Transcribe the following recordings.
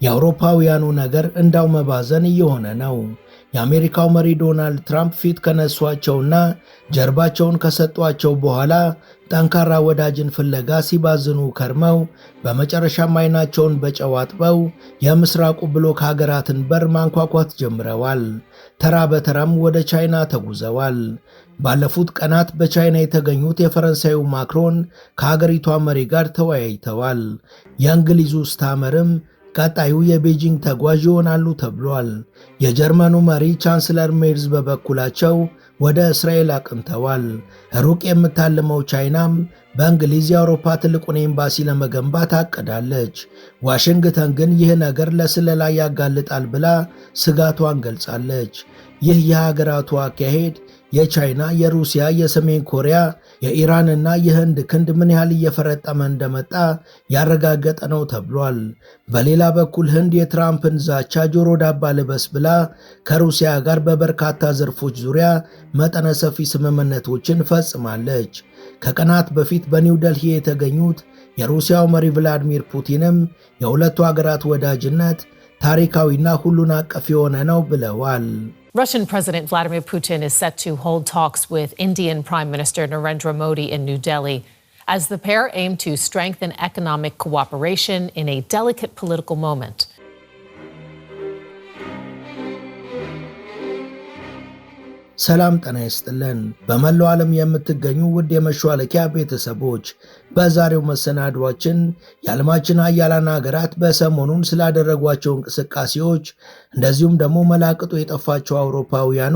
የአውሮፓውያኑ ነገር እንዳው መባዘን እየሆነ ነው። የአሜሪካው መሪ ዶናልድ ትራምፕ ፊት ከነሷቸውና ጀርባቸውን ከሰጧቸው በኋላ ጠንካራ ወዳጅን ፍለጋ ሲባዝኑ ከርመው በመጨረሻም አይናቸውን በጨው አጥበው የምስራቁ ብሎክ ሀገራትን በር ማንኳኳት ጀምረዋል። ተራ በተራም ወደ ቻይና ተጉዘዋል። ባለፉት ቀናት በቻይና የተገኙት የፈረንሳዩ ማክሮን ከሀገሪቷ መሪ ጋር ተወያይተዋል። የእንግሊዙ ስታመርም ቀጣዩ የቤጂንግ ተጓዥ ይሆናሉ ተብሏል። የጀርመኑ መሪ ቻንስለር ሜርዝ በበኩላቸው ወደ እስራኤል አቅንተዋል። ሩቅ የምታልመው ቻይናም በእንግሊዝ የአውሮፓ ትልቁን ኤምባሲ ለመገንባት አቅዳለች። ዋሽንግተን ግን ይህ ነገር ለስለላ ያጋልጣል ብላ ስጋቷን ገልጻለች። ይህ የሀገራቱ አካሄድ የቻይና፣ የሩሲያ፣ የሰሜን ኮሪያ፣ የኢራንና የህንድ ክንድ ምን ያህል እየፈረጠመ እንደመጣ ያረጋገጠ ነው ተብሏል። በሌላ በኩል ህንድ የትራምፕን ዛቻ ጆሮ ዳባ ልበስ ብላ ከሩሲያ ጋር በበርካታ ዘርፎች ዙሪያ መጠነ ሰፊ ስምምነቶችን ፈጽማለች። ከቀናት በፊት በኒው ደልሂ የተገኙት የሩሲያው መሪ ቭላዲሚር ፑቲንም የሁለቱ ሀገራት ወዳጅነት ታሪካዊና ሁሉን አቀፍ የሆነ ነው ብለዋል። Russian President Vladimir Putin is set to hold talks with Indian Prime Minister Narendra Modi in New Delhi as the pair aim to strengthen economic cooperation in a delicate political moment. ሰላም ጤና ይስጥልን። በመላው ዓለም የምትገኙ ውድ የመሿለኪያ ቤተሰቦች በዛሬው መሰናዷችን የዓለማችን ሀያላን ሀገራት በሰሞኑን ስላደረጓቸው እንቅስቃሴዎች እንደዚሁም ደግሞ መላቅጡ የጠፋቸው አውሮፓውያኑ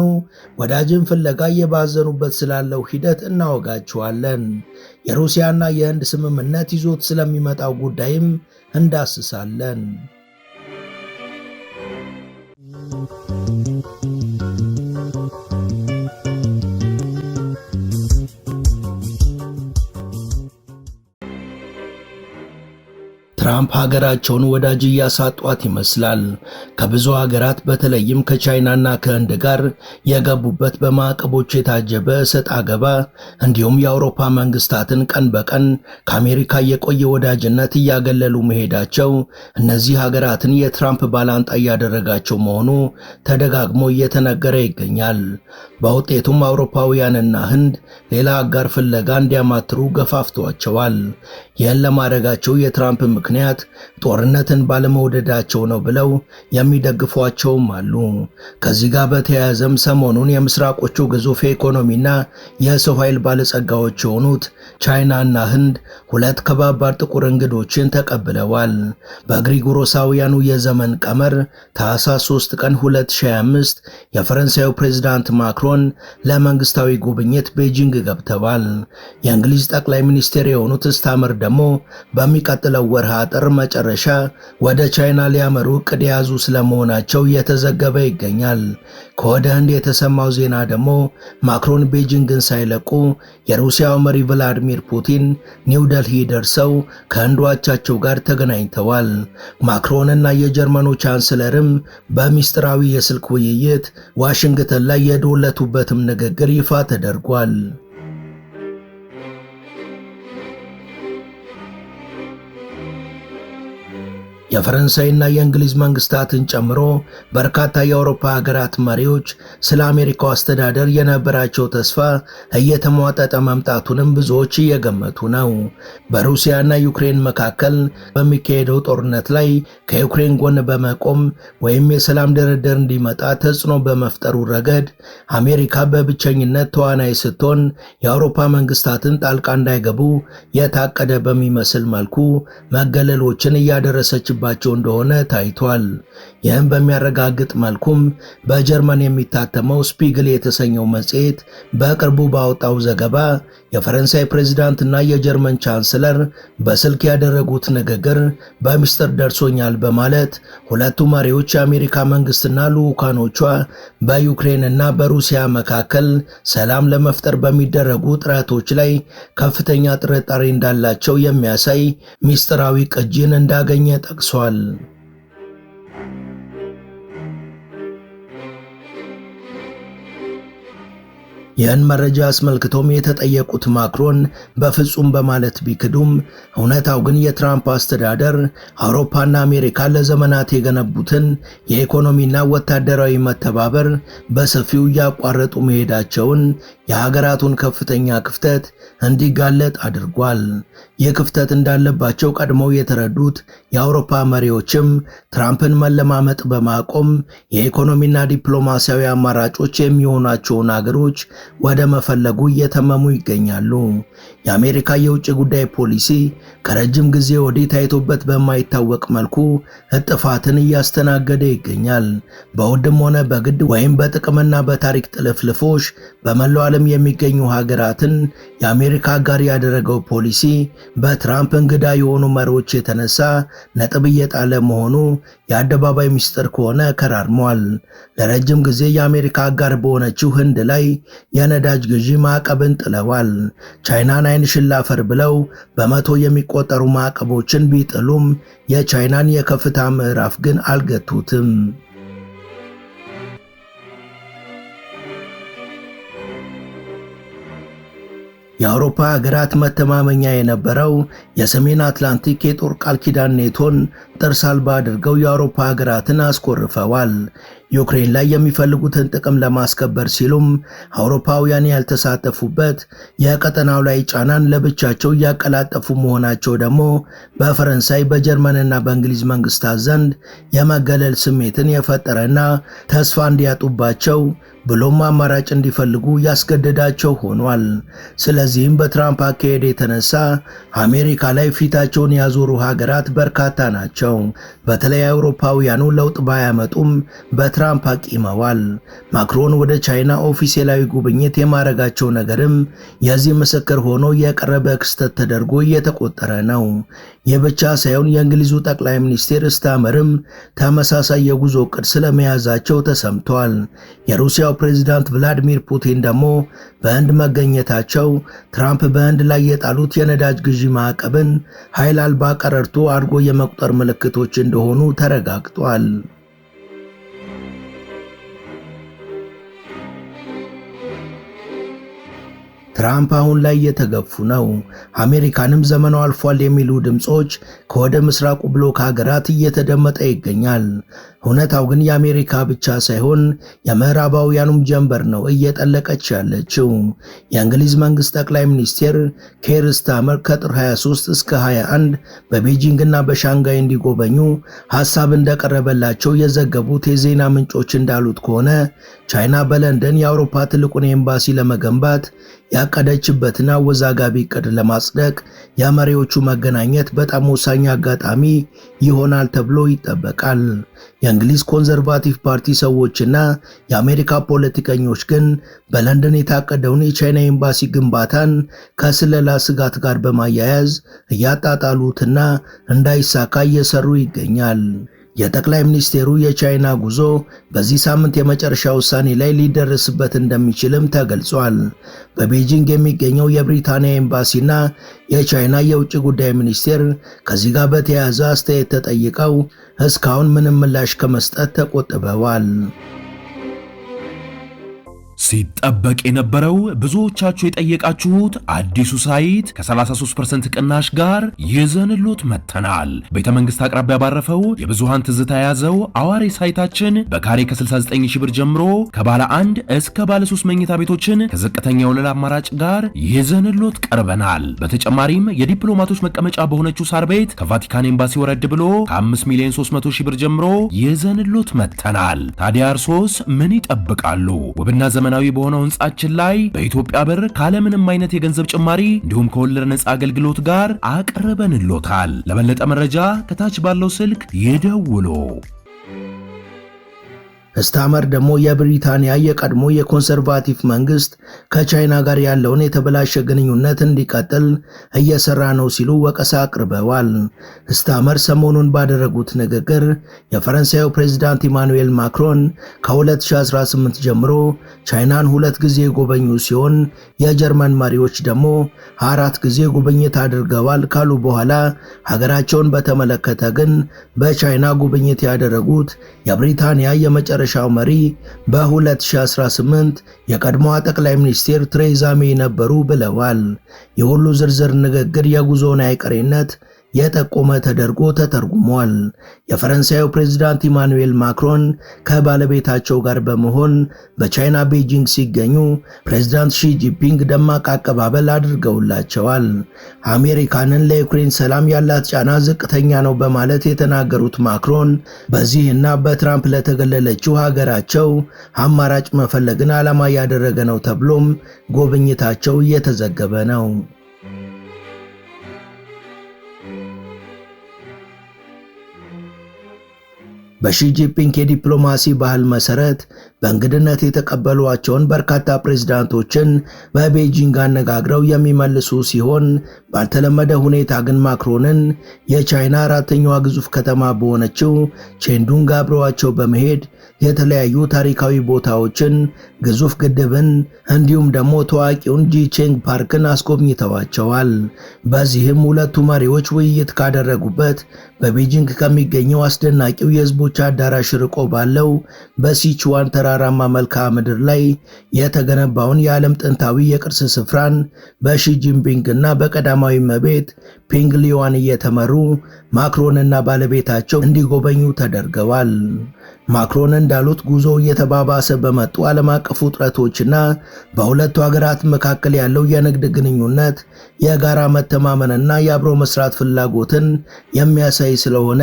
ወዳጅን ፍለጋ እየባዘኑበት ስላለው ሂደት እናወጋችኋለን። የሩሲያና የህንድ ስምምነት ይዞት ስለሚመጣው ጉዳይም እንዳስሳለን። ትራምፕ ሀገራቸውን ወዳጅ እያሳጧት ይመስላል። ከብዙ ሀገራት በተለይም ከቻይናና ከህንድ ጋር የገቡበት በማዕቀቦች የታጀበ እሰጥ አገባ እንዲሁም የአውሮፓ መንግስታትን ቀን በቀን ከአሜሪካ የቆየ ወዳጅነት እያገለሉ መሄዳቸው እነዚህ ሀገራትን የትራምፕ ባላንጣ እያደረጋቸው መሆኑ ተደጋግሞ እየተነገረ ይገኛል። በውጤቱም አውሮፓውያንና ህንድ ሌላ አጋር ፍለጋ እንዲያማትሩ ገፋፍቷቸዋል። ይህን ለማድረጋቸው የትራምፕ ምክንያት ጦርነትን ባለመውደዳቸው ነው ብለው የሚደግፏቸውም አሉ። ከዚህ ጋር በተያያዘም ሰሞኑን የምስራቆቹ ግዙፍ የኢኮኖሚና የሰው ኃይል ባለጸጋዎች የሆኑት ቻይናና ህንድ ሁለት ከባባድ ጥቁር እንግዶችን ተቀብለዋል። በግሪጎሮሳውያኑ የዘመን ቀመር ታኅሳስ 3 ቀን 2025 የፈረንሳዩ ፕሬዝዳንት ማክሮን ለመንግስታዊ ጉብኝት ቤጂንግ ገብተዋል። የእንግሊዝ ጠቅላይ ሚኒስቴር የሆኑት ስታመር ደግሞ በሚቀጥለው ወርሃ ጥር መጨረሻ ወደ ቻይና ሊያመሩ እቅድ የያዙ ስለመሆናቸው እየተዘገበ ይገኛል። ከወደ ህንድ የተሰማው ዜና ደግሞ ማክሮን ቤጂንግን ሳይለቁ የሩሲያው መሪ ቭላዲሚር ፑቲን ኒው ደልሂ ደርሰው ከህንድ አቻቸው ጋር ተገናኝተዋል። ማክሮንና የጀርመኑ ቻንስለርም በሚስጥራዊ የስልክ ውይይት ዋሽንግተን ላይ የዶለቱበትም ንግግር ይፋ ተደርጓል። የፈረንሳይና የእንግሊዝ መንግስታትን ጨምሮ በርካታ የአውሮፓ ሀገራት መሪዎች ስለ አሜሪካው አስተዳደር የነበራቸው ተስፋ እየተሟጠጠ መምጣቱንም ብዙዎች እየገመቱ ነው። በሩሲያና ዩክሬን መካከል በሚካሄደው ጦርነት ላይ ከዩክሬን ጎን በመቆም ወይም የሰላም ድርድር እንዲመጣ ተጽዕኖ በመፍጠሩ ረገድ አሜሪካ በብቸኝነት ተዋናይ ስትሆን የአውሮፓ መንግስታትን ጣልቃ እንዳይገቡ የታቀደ በሚመስል መልኩ መገለሎችን እያደረሰች ባቸው እንደሆነ ታይቷል። ይህም በሚያረጋግጥ መልኩም በጀርመን የሚታተመው ስፒግል የተሰኘው መጽሔት በቅርቡ ባወጣው ዘገባ የፈረንሳይ ፕሬዝዳንትና የጀርመን ቻንስለር በስልክ ያደረጉት ንግግር በሚስጥር ደርሶኛል በማለት ሁለቱ መሪዎች የአሜሪካ መንግስትና ልዑካኖቿ በዩክሬንና በሩሲያ መካከል ሰላም ለመፍጠር በሚደረጉ ጥረቶች ላይ ከፍተኛ ጥርጣሬ እንዳላቸው የሚያሳይ ሚስጥራዊ ቅጂን እንዳገኘ ጠቅሷል። ይህን መረጃ አስመልክቶም የተጠየቁት ማክሮን በፍጹም በማለት ቢክዱም እውነታው ግን የትራምፕ አስተዳደር አውሮፓና አሜሪካ ለዘመናት የገነቡትን የኢኮኖሚና ወታደራዊ መተባበር በሰፊው እያቋረጡ መሄዳቸውን የሀገራቱን ከፍተኛ ክፍተት እንዲጋለጥ አድርጓል። ይህ ክፍተት እንዳለባቸው ቀድመው የተረዱት የአውሮፓ መሪዎችም ትራምፕን መለማመጥ በማቆም የኢኮኖሚና ዲፕሎማሲያዊ አማራጮች የሚሆናቸውን አገሮች ወደ መፈለጉ እየተመሙ ይገኛሉ። የአሜሪካ የውጭ ጉዳይ ፖሊሲ ከረጅም ጊዜ ወዲህ ታይቶበት በማይታወቅ መልኩ እጥፋትን እያስተናገደ ይገኛል። በውድም ሆነ በግድ ወይም በጥቅምና በታሪክ ጥልፍልፎች በመላው ዓለም የሚገኙ ሀገራትን የአሜሪካ አጋር ያደረገው ፖሊሲ በትራምፕ እንግዳ የሆኑ መሪዎች የተነሳ ነጥብ እየጣለ መሆኑ የአደባባይ ምስጢር ከሆነ ከራርሟል። ለረጅም ጊዜ የአሜሪካ አጋር በሆነችው ህንድ ላይ የነዳጅ ግዢ ማዕቀብን ጥለዋል። ቻይናን አይን ሽላፈር ብለው በመቶ የሚቆጠሩ ማዕቀቦችን ቢጥሉም የቻይናን የከፍታ ምዕራፍ ግን አልገቱትም። የአውሮፓ ሀገራት መተማመኛ የነበረው የሰሜን አትላንቲክ የጦር ቃል ኪዳን ኔቶን ጥርስ አልባ አድርገው የአውሮፓ ሀገራትን አስኮርፈዋል። ዩክሬን ላይ የሚፈልጉትን ጥቅም ለማስከበር ሲሉም አውሮፓውያን ያልተሳተፉበት የቀጠናው ላይ ጫናን ለብቻቸው እያቀላጠፉ መሆናቸው ደግሞ በፈረንሳይ በጀርመንና በእንግሊዝ መንግስታት ዘንድ የመገለል ስሜትን የፈጠረና ተስፋ እንዲያጡባቸው ብሎም አማራጭ እንዲፈልጉ ያስገደዳቸው ሆኗል። ስለዚህም በትራምፕ አካሄድ የተነሳ አሜሪካ ላይ ፊታቸውን ያዞሩ ሀገራት በርካታ ናቸው። በተለይ አውሮፓውያኑ ለውጥ ባያመጡም በትራምፕ አቂመዋል። ማክሮን ወደ ቻይና ኦፊሴላዊ ጉብኝት የማረጋቸው ነገርም የዚህ ምስክር ሆኖ የቀረበ ክስተት ተደርጎ እየተቆጠረ ነው። ይህ ብቻ ሳይሆን የእንግሊዙ ጠቅላይ ሚኒስትር ስታመርም ተመሳሳይ የጉዞ ዕቅድ ስለመያዛቸው ተሰምቷል። የሩሲያው ፕሬዝዳንት ቭላዲሚር ፑቲን ደግሞ በህንድ መገኘታቸው ትራምፕ በህንድ ላይ የጣሉት የነዳጅ ግዢ ማዕቀብን ኃይል አልባ ቀረርቶ አድርጎ የመቁጠር ምልክቶች እንደሆኑ ተረጋግጧል። ትራምፕ አሁን ላይ እየተገፉ ነው። አሜሪካንም ዘመኑ አልፏል የሚሉ ድምጾች ከወደ ምስራቁ ብሎክ ሀገራት እየተደመጠ ይገኛል። እውነታው ግን የአሜሪካ ብቻ ሳይሆን የምዕራባውያኑም ጀንበር ነው እየጠለቀች ያለችው። የእንግሊዝ መንግስት ጠቅላይ ሚኒስትር ኬር ስታመር ከጥር 23 እስከ 21 በቤጂንግና በሻንጋይ እንዲጎበኙ ሐሳብ እንደቀረበላቸው የዘገቡት የዜና ምንጮች እንዳሉት ከሆነ ቻይና በለንደን የአውሮፓ ትልቁን ኤምባሲ ለመገንባት ያቀደችበትን አወዛጋቢ ዕቅድ ለማጽደቅ የመሪዎቹ መገናኘት በጣም ወሳኝ አጋጣሚ ይሆናል ተብሎ ይጠበቃል። የእንግሊዝ ኮንዘርቫቲቭ ፓርቲ ሰዎችና የአሜሪካ ፖለቲከኞች ግን በለንደን የታቀደውን የቻይና ኤምባሲ ግንባታን ከስለላ ስጋት ጋር በማያያዝ እያጣጣሉትና እንዳይሳካ እየሰሩ ይገኛል። የጠቅላይ ሚኒስቴሩ የቻይና ጉዞ በዚህ ሳምንት የመጨረሻ ውሳኔ ላይ ሊደረስበት እንደሚችልም ተገልጿል። በቤጂንግ የሚገኘው የብሪታንያ ኤምባሲና የቻይና የውጭ ጉዳይ ሚኒስቴር ከዚህ ጋር በተያያዘ አስተያየት ተጠይቀው እስካሁን ምንም ምላሽ ከመስጠት ተቆጥበዋል። ሲጠበቅ የነበረው ብዙዎቻችሁ የጠየቃችሁት አዲሱ ሳይት ከ33% ቅናሽ ጋር ይዘንሎት መጥተናል። ቤተ መንግስት አቅራቢያ ባረፈው የብዙሃን ትዝታ የያዘው አዋሬ ሳይታችን በካሬ ከ69000 ብር ጀምሮ ከባለ 1 እስከ ባለ 3 መኝታ ቤቶችን ከዝቅተኛ ወለል አማራጭ ጋር ይዘንሎት ቀርበናል። በተጨማሪም የዲፕሎማቶች መቀመጫ በሆነችው ሳር ቤት ከቫቲካን ኤምባሲ ወረድ ብሎ ከ5,300,000 ብር ጀምሮ ይዘንሎት መጥተናል። ታዲያ እርሶስ ምን ይጠብቃሉ? ውብና ዘመናዊ በሆነው ህንጻችን ላይ በኢትዮጵያ ብር ካለምንም አይነት የገንዘብ ጭማሪ እንዲሁም ከወለድ ነፃ አገልግሎት ጋር አቅርበንሎታል። ለበለጠ መረጃ ከታች ባለው ስልክ ይደውሉ። ስታመር ደግሞ የብሪታንያ የቀድሞ የኮንሰርቫቲቭ መንግስት ከቻይና ጋር ያለውን የተበላሸ ግንኙነት እንዲቀጥል እየሰራ ነው ሲሉ ወቀሳ አቅርበዋል። ስታመር ሰሞኑን ባደረጉት ንግግር የፈረንሳዩ ፕሬዝዳንት ኢማኑኤል ማክሮን ከ2018 ጀምሮ ቻይናን 2 ጊዜ የጎበኙ ሲሆን የጀርመን መሪዎች ደግሞ 4 ጊዜ ጉብኝት አድርገዋል ካሉ በኋላ ሀገራቸውን በተመለከተ ግን በቻይና ጉብኝት ያደረጉት የብሪታንያ የመጨረሻ የመጨረሻው መሪ በ2018 የቀድሞዋ ጠቅላይ ሚኒስትር ቴሬዛ ሜይ ነበሩ ብለዋል። የሁሉ ዝርዝር ንግግር የጉዞውን አይቀሬነት የጠቆመ ተደርጎ ተተርጉሟል። የፈረንሳዩ ፕሬዝዳንት ኢማኑኤል ማክሮን ከባለቤታቸው ጋር በመሆን በቻይና ቤጂንግ ሲገኙ ፕሬዝዳንት ሺ ጂንፒንግ ደማቅ አቀባበል አድርገውላቸዋል። አሜሪካንን ለዩክሬን ሰላም ያላት ጫና ዝቅተኛ ነው በማለት የተናገሩት ማክሮን በዚህና በትራምፕ ለተገለለችው ሀገራቸው አማራጭ መፈለግን ዓላማ ያደረገ ነው ተብሎም ጉብኝታቸው እየተዘገበ ነው። በሺ ጂንፒንግ የዲፕሎማሲ ባህል መሰረት በእንግድነት የተቀበሏቸውን በርካታ ፕሬዝዳንቶችን በቤጂንግ አነጋግረው የሚመልሱ ሲሆን ባልተለመደ ሁኔታ ግን ማክሮንን የቻይና አራተኛዋ ግዙፍ ከተማ በሆነችው ቼንዱንግ አብረዋቸው በመሄድ የተለያዩ ታሪካዊ ቦታዎችን፣ ግዙፍ ግድብን እንዲሁም ደግሞ ታዋቂውን ጂቼንግ ፓርክን አስጎብኝተዋቸዋል። በዚህም ሁለቱ መሪዎች ውይይት ካደረጉበት በቤጂንግ ከሚገኘው አስደናቂው የህዝቦች አዳራሽ ርቆ ባለው በሲቹዋን ተራራማ መልክዓ ምድር ላይ የተገነባውን የዓለም ጥንታዊ የቅርስ ስፍራን በሺ ጂንፒንግ እና በቀዳማዊ እመቤት ፔንግ ሊዩዋን እየተመሩ ማክሮንና ባለቤታቸው እንዲጎበኙ ተደርገዋል። ማክሮን እንዳሉት ጉዞ እየተባባሰ በመጡ ዓለም አቀፍ ውጥረቶችና በሁለቱ ሀገራት መካከል ያለው የንግድ ግንኙነት የጋራ መተማመንና የአብሮ መስራት ፍላጎትን የሚያሳይ ስለሆነ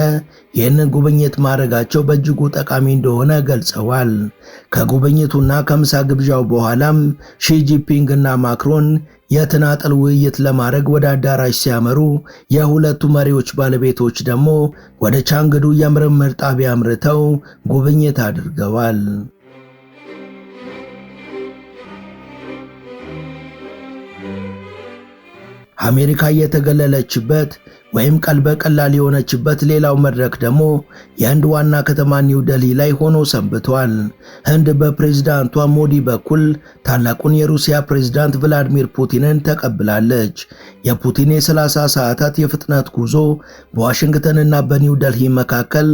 ይህንን ጉብኝት ማድረጋቸው በእጅጉ ጠቃሚ እንደሆነ ገልጸዋል። ከጉብኝቱና ከምሳ ግብዣው በኋላም ሺ ጂንፒንግ እና ማክሮን የተናጠል ውይይት ለማድረግ ወደ አዳራሽ ሲያመሩ የሁለቱ መሪዎች ባለቤቶች ደግሞ ወደ ቻንግዱ የምርምር ጣቢያ አምርተው ጉብኝት አድርገዋል። አሜሪካ የተገለለችበት ወይም ቀልበ ቀላል የሆነችበት ሌላው መድረክ ደግሞ የህንድ ዋና ከተማ ኒው ዴልሂ ላይ ሆኖ ሰንብቷል። ህንድ በፕሬዝዳንቷ ሞዲ በኩል ታላቁን የሩሲያ ፕሬዝዳንት ቭላዲሚር ፑቲንን ተቀብላለች። የፑቲን የ30 ሰዓታት የፍጥነት ጉዞ በዋሽንግተንና በኒው ዴልሂ መካከል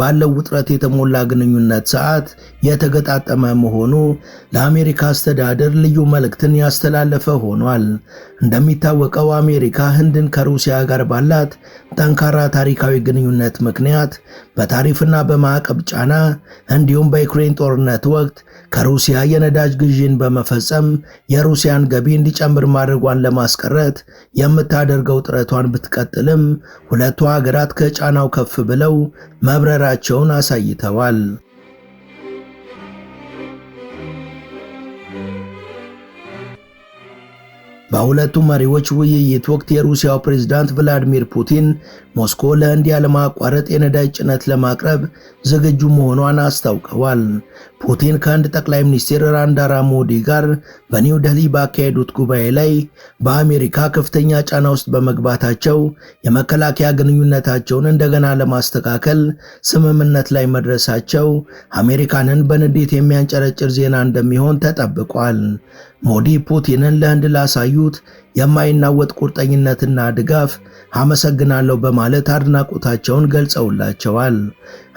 ባለው ውጥረት የተሞላ ግንኙነት ሰዓት የተገጣጠመ መሆኑ ለአሜሪካ አስተዳደር ልዩ መልእክትን ያስተላለፈ ሆኗል። እንደሚታወቀው አሜሪካ ህንድን ከሩሲያ ጋር ባላት ጠንካራ ታሪካዊ ግንኙነት ምክንያት በታሪፍና በማዕቀብ ጫና እንዲሁም በዩክሬን ጦርነት ወቅት ከሩሲያ የነዳጅ ግዢን በመፈጸም የሩሲያን ገቢ እንዲጨምር ማድረጓን ለማስቀረት የምታደርገው ጥረቷን ብትቀጥልም ሁለቱ ሀገራት ከጫናው ከፍ ብለው መብረራቸውን አሳይተዋል። በሁለቱ መሪዎች ውይይት ወቅት የሩሲያው ፕሬዝዳንት ቭላዲሚር ፑቲን ሞስኮ ለህንድ ያለማቋረጥ የነዳጅ ጭነት ለማቅረብ ዝግጁ መሆኗን አስታውቀዋል። ፑቲን ከህንድ ጠቅላይ ሚኒስትር ናሬንድራ ሞዲ ጋር በኒው ዴልሂ ባካሄዱት ጉባኤ ላይ በአሜሪካ ከፍተኛ ጫና ውስጥ በመግባታቸው የመከላከያ ግንኙነታቸውን እንደገና ለማስተካከል ስምምነት ላይ መድረሳቸው አሜሪካንን በንዴት የሚያንጨረጭር ዜና እንደሚሆን ተጠብቋል። ሞዲ ፑቲንን ለህንድ ላሳዩት የማይናወጥ ቁርጠኝነትና ድጋፍ አመሰግናለሁ በማለት አድናቆታቸውን ገልጸውላቸዋል።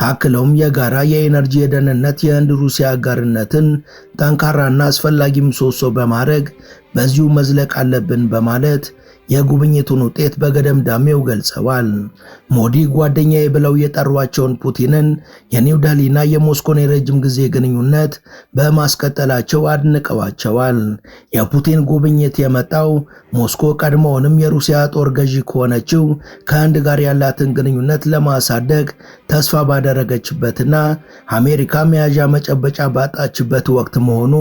አክለውም የጋራ የኤነርጂ የደህንነት የህንድ ሩሲያ አጋርነትን ጠንካራና አስፈላጊ ምሰሶ በማድረግ በዚሁ መዝለቅ አለብን በማለት የጉብኝቱን ውጤት በገደምዳሜው ገልጸዋል። ሞዲ ጓደኛዬ ብለው የጠሯቸውን ፑቲንን የኒው ዴልሂና የሞስኮን የረጅም ጊዜ ግንኙነት በማስቀጠላቸው አድንቀዋቸዋል። የፑቲን ጉብኝት የመጣው ሞስኮ ቀድሞውንም የሩሲያ ጦር ገዢ ከሆነችው ከህንድ ጋር ያላትን ግንኙነት ለማሳደግ ተስፋ ባደረገችበትና አሜሪካ መያዣ መጨበጫ ባጣችበት ወቅት መሆኑ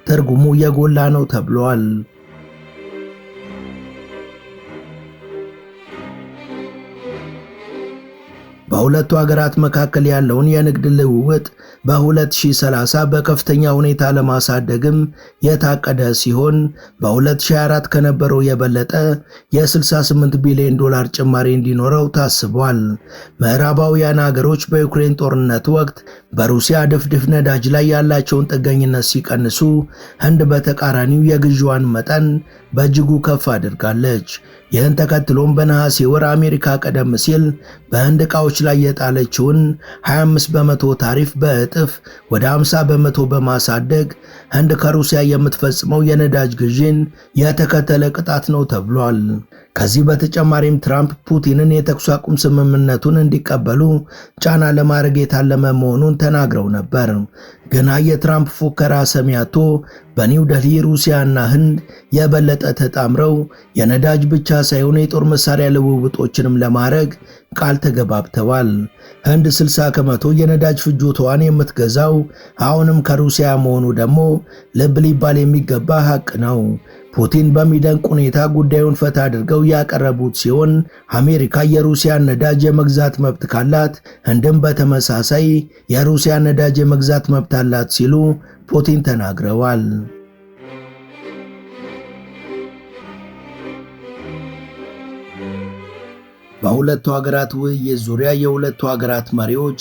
ትርጉሙ የጎላ ነው ተብሏል። በሁለቱ ሀገራት መካከል ያለውን የንግድ ልውውጥ በ2030 በከፍተኛ ሁኔታ ለማሳደግም የታቀደ ሲሆን በ2024 ከነበረው የበለጠ የ68 ቢሊዮን ዶላር ጭማሪ እንዲኖረው ታስቧል። ምዕራባውያን ሀገሮች በዩክሬን ጦርነት ወቅት በሩሲያ ድፍድፍ ነዳጅ ላይ ያላቸውን ጥገኝነት ሲቀንሱ፣ ህንድ በተቃራኒው የግዢዋን መጠን በእጅጉ ከፍ አድርጋለች። ይህን ተከትሎም በነሐሴ ወር አሜሪካ ቀደም ሲል በህንድ ዕቃዎች ላይ የጣለችውን 25 በመቶ ታሪፍ በእጥፍ ወደ 50 በመቶ በማሳደግ ህንድ ከሩሲያ የምትፈጽመው የነዳጅ ግዢን የተከተለ ቅጣት ነው ተብሏል። ከዚህ በተጨማሪም ትራምፕ ፑቲንን የተኩስ አቁም ስምምነቱን እንዲቀበሉ ጫና ለማድረግ የታለመ መሆኑን ተናግረው ነበር። ግና የትራምፕ ፉከራ ሰሚ አጥቶ በኒው ደልሂ ሩሲያና ህንድ የበለጠ ተጣምረው የነዳጅ ብቻ ሳይሆን የጦር መሳሪያ ልውውጦችንም ለማድረግ ቃል ተገባብተዋል። ህንድ 60 ከመቶ የነዳጅ ፍጆታዋን የምትገዛው አሁንም ከሩሲያ መሆኑ ደግሞ ልብ ሊባል የሚገባ ሐቅ ነው። ፑቲን በሚደንቅ ሁኔታ ጉዳዩን ፈታ አድርገው ያቀረቡት ሲሆን አሜሪካ የሩሲያን ነዳጅ የመግዛት መብት ካላት ህንድም በተመሳሳይ የሩሲያ ነዳጅ የመግዛት መብት አላት ሲሉ ፑቲን ተናግረዋል። በሁለቱ ሀገራት ውይይት ዙሪያ የሁለቱ ሀገራት መሪዎች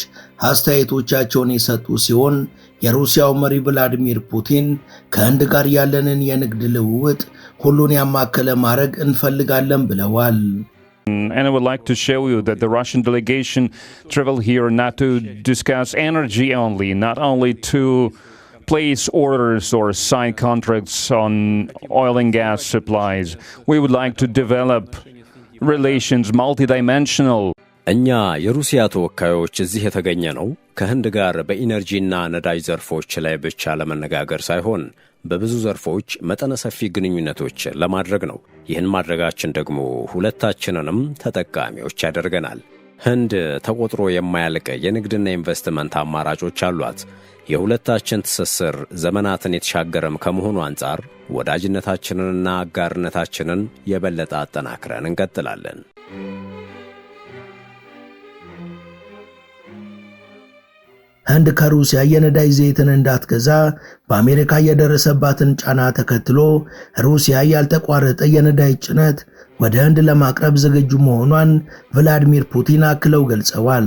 አስተያየቶቻቸውን የሰጡ ሲሆን የሩሲያው መሪ ቭላዲሚር ፑቲን ከህንድ ጋር ያለንን የንግድ ልውውጥ ሁሉን ያማከለ ማድረግ እንፈልጋለን ብለዋል። And I would like to show you that the Russian delegation traveled here not to discuss energy only, not only to place orders or sign contracts on oil and gas supplies. We would like to develop relations multidimensional. እኛ የሩሲያ ተወካዮች እዚህ የተገኘ ነው ከህንድ ጋር በኢነርጂና ነዳጅ ዘርፎች ላይ ብቻ ለመነጋገር ሳይሆን በብዙ ዘርፎች መጠነ ሰፊ ግንኙነቶች ለማድረግ ነው። ይህን ማድረጋችን ደግሞ ሁለታችንንም ተጠቃሚዎች ያደርገናል። ህንድ ተቆጥሮ የማያልቅ የንግድና ኢንቨስትመንት አማራጮች አሏት። የሁለታችን ትስስር ዘመናትን የተሻገረም ከመሆኑ አንጻር ወዳጅነታችንንና አጋርነታችንን የበለጠ አጠናክረን እንቀጥላለን። ህንድ ከሩሲያ የነዳጅ ዘይትን እንዳትገዛ በአሜሪካ የደረሰባትን ጫና ተከትሎ ሩሲያ ያልተቋረጠ የነዳጅ ጭነት ወደ ህንድ ለማቅረብ ዝግጁ መሆኗን ቭላዲሚር ፑቲን አክለው ገልጸዋል።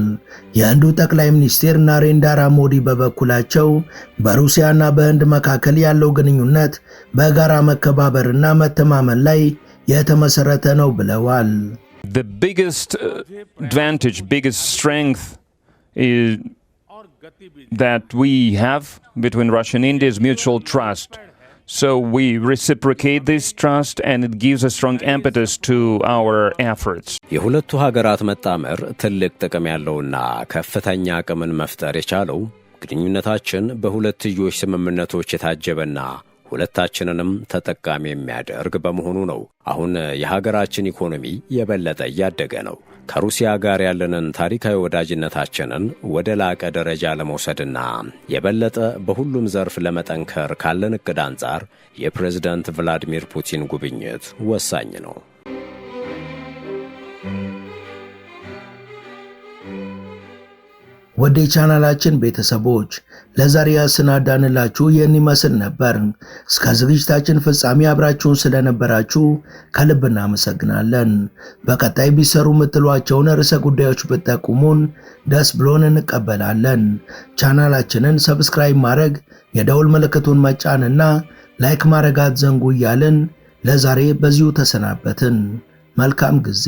የህንዱ ጠቅላይ ሚኒስትር ናሬንዳራ ሞዲ በበኩላቸው በሩሲያና በህንድ መካከል ያለው ግንኙነት በጋራ መከባበርና መተማመን ላይ የተመሰረተ ነው ብለዋል። The biggest advantage, biggest strength is that we have between Russia and India is mutual trust. So we reciprocate this trust and it gives a strong impetus to our efforts. የሁለቱ ሀገራት መጣመር ትልቅ ጥቅም ያለውና ከፍተኛ አቅምን መፍጠር የቻለው ግንኙነታችን በሁለትዮሽ ስምምነቶች የታጀበና ሁለታችንንም ተጠቃሚ የሚያደርግ በመሆኑ ነው። አሁን የሀገራችን ኢኮኖሚ የበለጠ እያደገ ነው። ከሩሲያ ጋር ያለንን ታሪካዊ ወዳጅነታችንን ወደ ላቀ ደረጃ ለመውሰድና የበለጠ በሁሉም ዘርፍ ለመጠንከር ካለን እቅድ አንጻር የፕሬዝዳንት ቭላዲሚር ፑቲን ጉብኝት ወሳኝ ነው። ወደ ቻናላችን ቤተሰቦች ለዛሬ ያሰናዳንላችሁ ይህን ይመስል ነበር። እስከ ዝግጅታችን ፍጻሜ አብራችሁን ስለነበራችሁ ከልብ እናመሰግናለን። በቀጣይ ቢሰሩ የምትሏቸውን ርዕሰ ጉዳዮች ብትጠቁሙን ደስ ብሎን እንቀበላለን። ቻናላችንን ሰብስክራይብ ማድረግ፣ የደውል ምልክቱን መጫንና ላይክ ማድረግ አትዘንጉ እያልን ለዛሬ በዚሁ ተሰናበትን። መልካም ጊዜ።